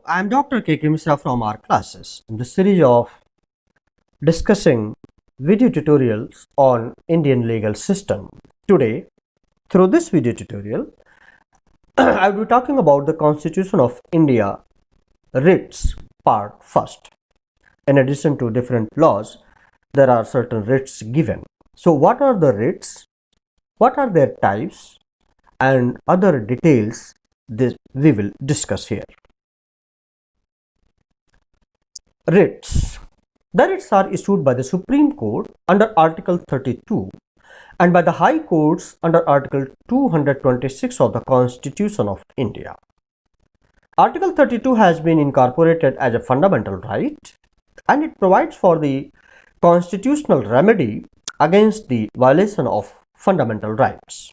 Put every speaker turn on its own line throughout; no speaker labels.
I am Dr. K.K. Misra from our classes in the series of discussing video tutorials on Indian legal system. Today, through this video tutorial, I will be talking about the Constitution of India writs part first. In addition to different laws, there are certain writs given. So what are the writs? What are their types? And other details we will discuss here. Writs. The writs are issued by the Supreme Court under Article 32 and by the High Courts under Article 226 of the Constitution of India. Article 32 has been incorporated as a fundamental right and it provides for the constitutional remedy against the violation of fundamental rights.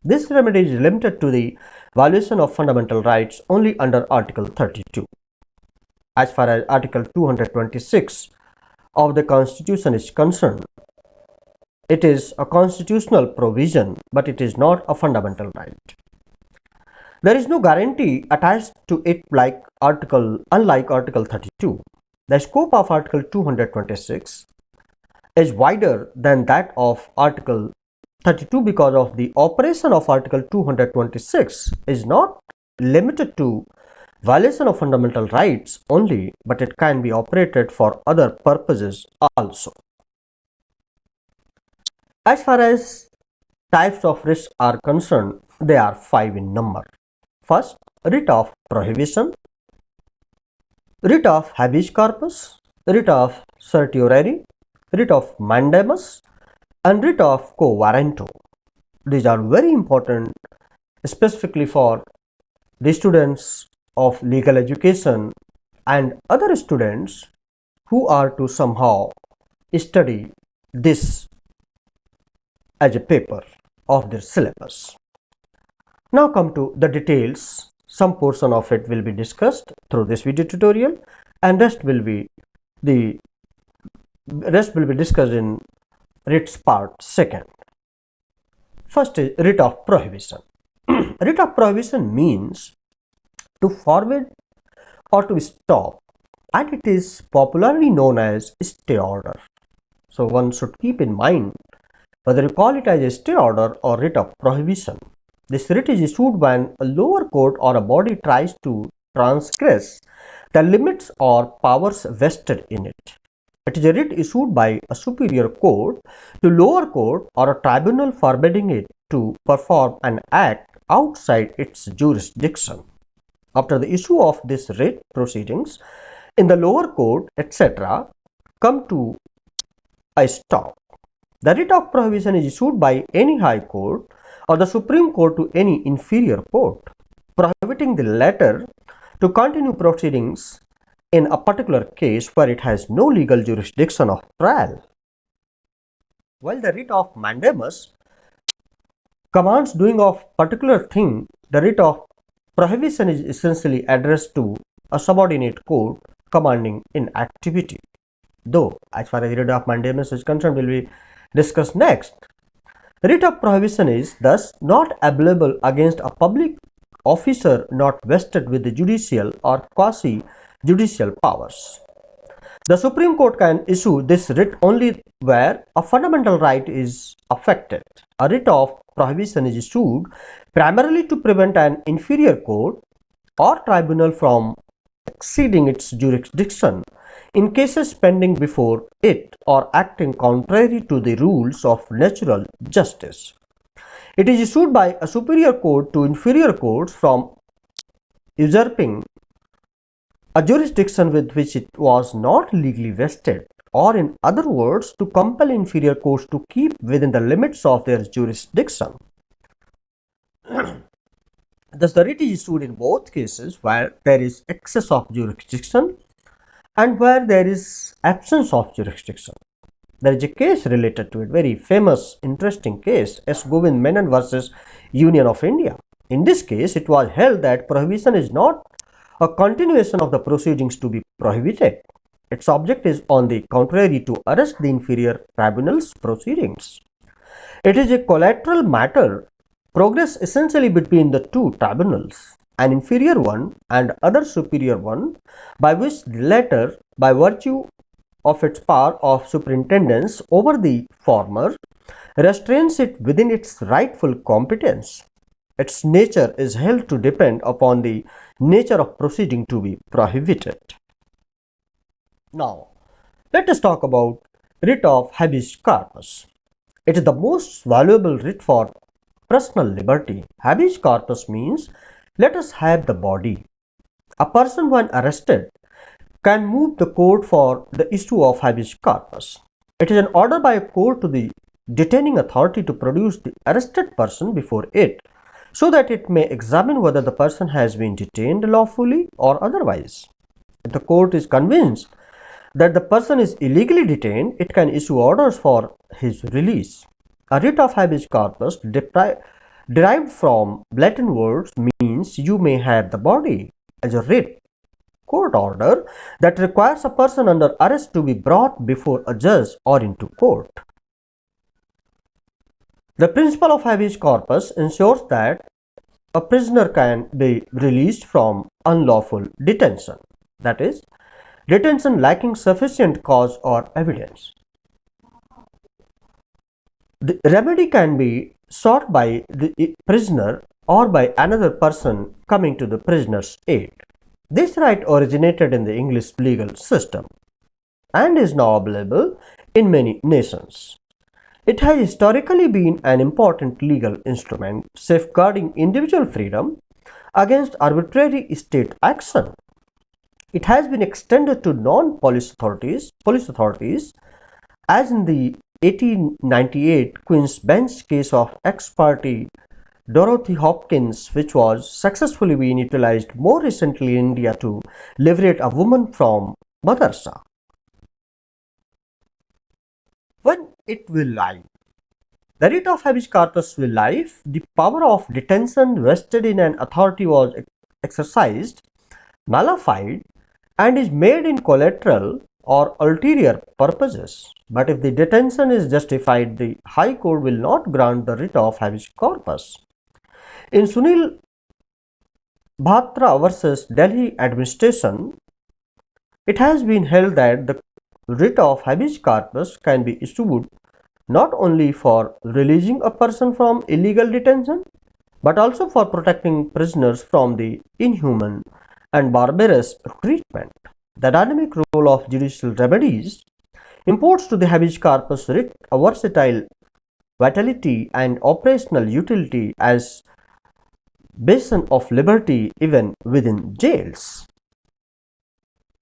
This remedy is limited to the violation of fundamental rights only under Article 32. As far as Article 226 of the Constitution is concerned, it is a constitutional provision, but it is not a fundamental right. There is no guarantee attached to it unlike Article 32. The scope of Article 226 is wider than that of Article 32 because of the operation of Article 226 is not limited to violation of fundamental rights only, but it can be operated for other purposes also. As far as types of writs are concerned, they are 5 in number. First, writ of prohibition, writ of habeas corpus, writ of certiorari, writ of mandamus, and writ of quo warranto. These are very important, specifically for the students of legal education and other students who are to somehow study this as a paper of their syllabus. Now come to the details. Some portion of it will be discussed through this video tutorial and rest will be discussed in writs part second. First is writ of prohibition. Writ of prohibition means to forbid or to stop, and it is popularly known as stay order. So one should keep in mind whether you call it as a stay order or writ of prohibition. This writ is issued when a lower court or a body tries to transgress the limits or powers vested in it. It is a writ issued by a superior court to lower court or a tribunal forbidding it to perform an act outside its jurisdiction. After the issue of this writ, proceedings in the lower court, etc., come to a stop. The writ of prohibition is issued by any high court or the Supreme Court to any inferior court, prohibiting the latter to continue proceedings in a particular case where it has no legal jurisdiction of trial. While the writ of mandamus commands doing of particular thing, the writ of prohibition is essentially addressed to a subordinate court commanding inactivity. Though, as far as writ of mandamus is concerned, will be discussed next. Writ of prohibition is thus not available against a public officer not vested with the judicial or quasi-judicial powers. The Supreme Court can issue this writ only where a fundamental right is affected. A writ of prohibition is issued primarily to prevent an inferior court or tribunal from exceeding its jurisdiction in cases pending before it or acting contrary to the rules of natural justice. It is issued by a superior court to inferior courts from usurping a jurisdiction with which it was not legally vested, or in other words, to compel inferior courts to keep within the limits of their jurisdiction. Thus, the writ is issued in both cases where there is excess of jurisdiction and where there is absence of jurisdiction. There is a case related to it, very famous, interesting case, S. Govind Menon versus Union of India. In this case, it was held that prohibition is not a continuation of the proceedings to be prohibited. Its object is, on the contrary, to arrest the inferior tribunal's proceedings. It is a collateral matter, progress essentially between the two tribunals. an inferior one and other superior one, by which the latter, by virtue of its power of superintendence over the former, restrains it within its rightful competence. Its nature is held to depend upon the nature of proceeding to be prohibited. Now, let us talk about writ of habeas corpus. It is the most valuable writ for personal liberty. Habeas corpus means let us have the body. A person when arrested can move the court for the issue of habeas corpus. It is an order by a court to the detaining authority to produce the arrested person before it, so that it may examine whether the person has been detained lawfully or otherwise. If the court is convinced that the person is illegally detained, it can issue orders for his release. A writ of habeas corpus derived from Latin words means you may have the body as a writ, court order that requires a person under arrest to be brought before a judge or into court. The principle of habeas corpus ensures that a prisoner can be released from unlawful detention, that is, detention lacking sufficient cause or evidence. The remedy can be sought by the prisoner or by another person coming to the prisoner's aid. This right originated in the English legal system and is now available in many nations. It has historically been an important legal instrument safeguarding individual freedom against arbitrary state action. It has been extended to non-police authorities, as in the 1898 Queen's Bench case of ex parte Dorothy Hopkins, which was successfully being utilized more recently in India to liberate a woman from madrasa. When it will lie. The writ of habeas corpus will lie if the power of detention vested in an authority was exercised, nullified, and is made in collateral or ulterior purposes. But if the detention is justified, the High Court will not grant the writ of habeas corpus. In Sunil Bhatra versus Delhi administration, it has been held that the writ of habeas corpus can be issued not only for releasing a person from illegal detention, but also for protecting prisoners from the inhuman and barbarous treatment. The dynamic role of judicial remedies imports to the habeas corpus writ a versatile vitality and operational utility as basin of liberty even within jails.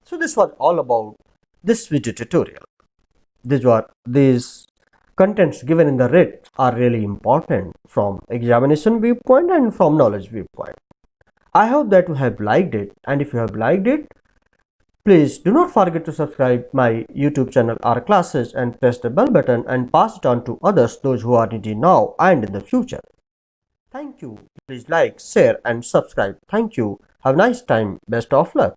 So this was all about this video tutorial. These contents given in the writ are really important from examination viewpoint and from knowledge viewpoint. I hope that you have liked it, and if you have liked it, please do not forget to subscribe my YouTube channel R Classes and press the bell button and pass it on to others, those who are needy now and in the future. Thank you. Please like, share and subscribe. Thank you. Have a nice time. Best of luck.